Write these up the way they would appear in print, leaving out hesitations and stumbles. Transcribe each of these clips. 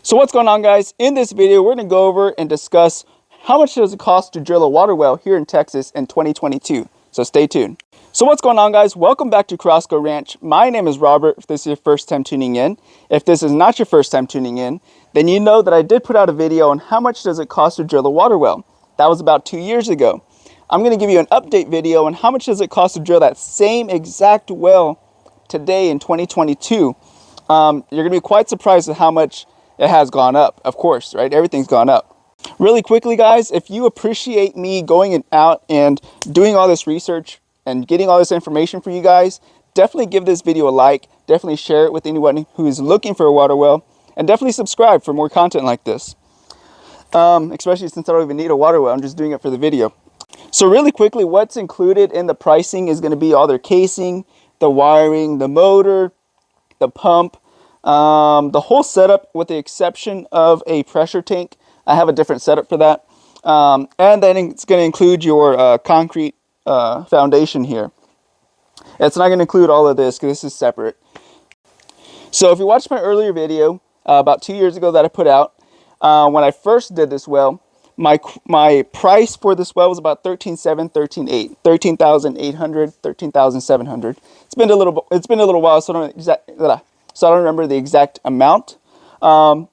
So what's going on, guys? In this video, we're going to go over and discuss how much does it cost to drill a water well here in Texas in 2022. So stay tuned. So what's going on, guys? Welcome back to Carrasco Ranch. My name is Robert, if this is your first time tuning in. If this is not your first time tuning in, then you know that I did put out a video on how much does it cost to drill a water well. That was about 2 years ago. I'm going to give you an update video on how much does it cost to drill that same exact well today in 2022. You're going to be quite surprised at how much it has gone up, of course, right? Everything's gone up. Really quickly, guys, if you appreciate me going out and doing all this research and getting all this information for you guys, definitely give this video a like, definitely share it with anyone who's looking for a water well, and definitely subscribe for more content like this. Especially since I don't even need a water well, I'm just doing it for the video. So really quickly, what's included in the pricing is going to be all their casing, the wiring, the motor, the pump, the whole setup with the exception of a pressure tank. I have a different setup for that. And then it's going to include your concrete foundation here. It's not going to include all of this because this is separate. So if you watched my earlier video about 2 years ago that I put out, when I first did this well, my price for this well was about $13,700, $13,800, $13,800, $13,700. It's been a little while, so I don't remember the exact amount. So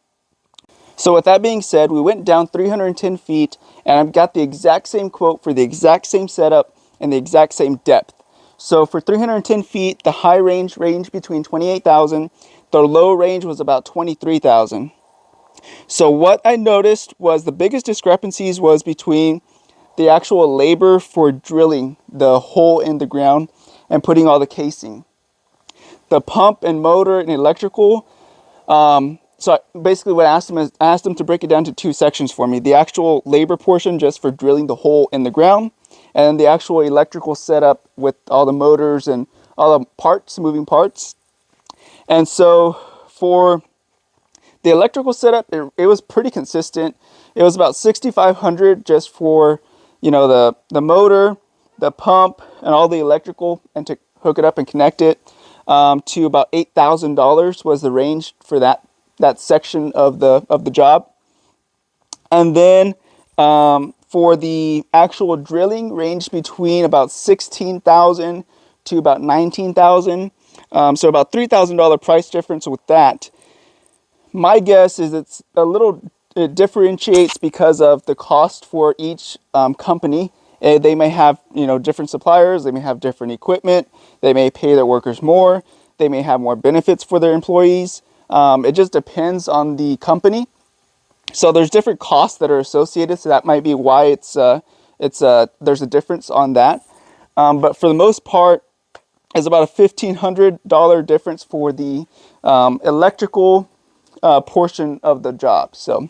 with that being said, we went down 310 feet, and I've got the exact same quote for the exact same setup and the exact same depth. So for 310 feet, the high range ranged between 28,000. The low range was about 23,000. So what I noticed was the biggest discrepancies was between the actual labor for drilling the hole in the ground and putting all the casing. The pump and motor and electrical. So basically what I asked them is I asked them to break it down to two sections for me. The actual labor portion just for drilling the hole in the ground, and the actual electrical setup with all the motors and all the parts, moving parts. And so for the electrical setup, it was pretty consistent. It was about $6,500 just for, you know, the motor, the pump, and all the electrical, and to hook it up and connect it. To about $8,000 was the range for that section of the job. And then for the actual drilling, ranged between about $16,000 to about $19,000. So about $3,000 price difference with that. My guess is it differentiates because of the cost for each company. They may have, different suppliers. They may have different equipment. They may pay their workers more. They may have more benefits for their employees. It just depends on the company. So there's different costs that are associated. So that might be why there's a difference on that. But for the most part, it's about a $1,500 difference for the electrical portion of the job. So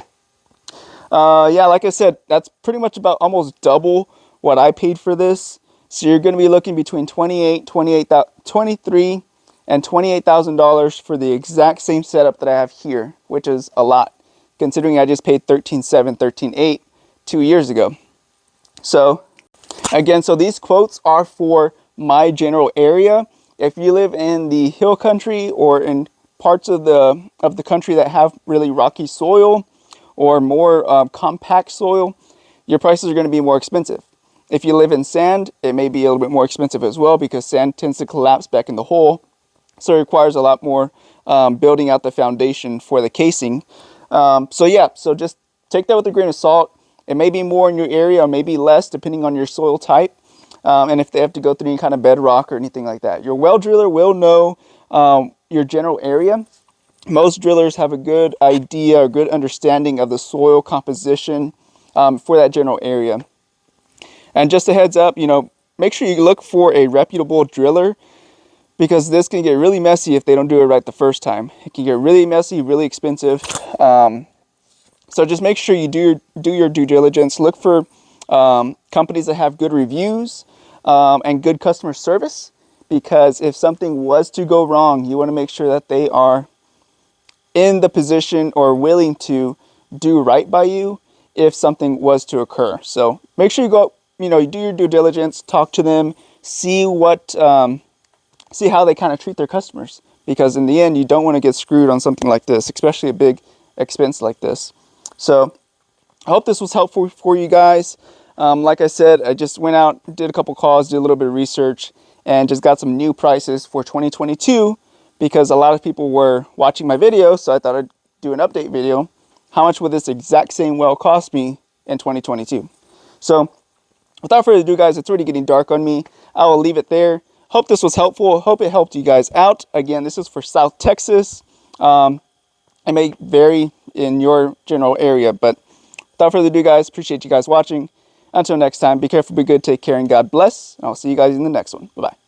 yeah, like I said, that's pretty much about almost double what I paid for this. So you're going to be looking between $23,000 and $28,000 for the exact same setup that I have here, which is a lot, considering I just paid $13,700, $13,800 2 years ago. So again, so these quotes are for my general area. If you live in the hill country or in parts of the country that have really rocky soil or more compact soil, your prices are going to be more expensive. If you live in sand, it may be a little bit more expensive as well, because sand tends to collapse back in the hole. So it requires a lot more building out the foundation for the casing. So yeah, so just take that with a grain of salt. It may be more in your area or maybe less depending on your soil type. And if they have to go through any kind of bedrock or anything like that. Your well driller will know your general area. Most drillers have a good idea, a good understanding of the soil composition for that general area. And just a heads up, make sure you look for a reputable driller, because this can get really messy if they don't do it right the first time. It can get really messy, really expensive. So just make sure you do your due diligence. Look for companies that have good reviews and good customer service, because if something was to go wrong, you want to make sure that they are in the position or willing to do right by you if something was to occur. So make sure you go, you do your due diligence, talk to them, see how they kind of treat their customers, because in the end, you don't want to get screwed on something like this, especially a expense like this. So I hope this was helpful for you guys. Like I said, I just went out, did a couple calls, did a little bit of research, and just got some new prices for 2022 because a lot of people were watching my video, so I thought I'd do an update video. How much will this exact same well cost me in 2022? So without further ado, guys, it's already getting dark on me. I will leave it there. Hope this was helpful. Hope it helped you guys out. Again, this is for South Texas. It may vary in your general area, but without further ado, guys, appreciate you guys watching. Until next time, be careful, be good, take care, and God bless. And I'll see you guys in the next one. Bye-bye.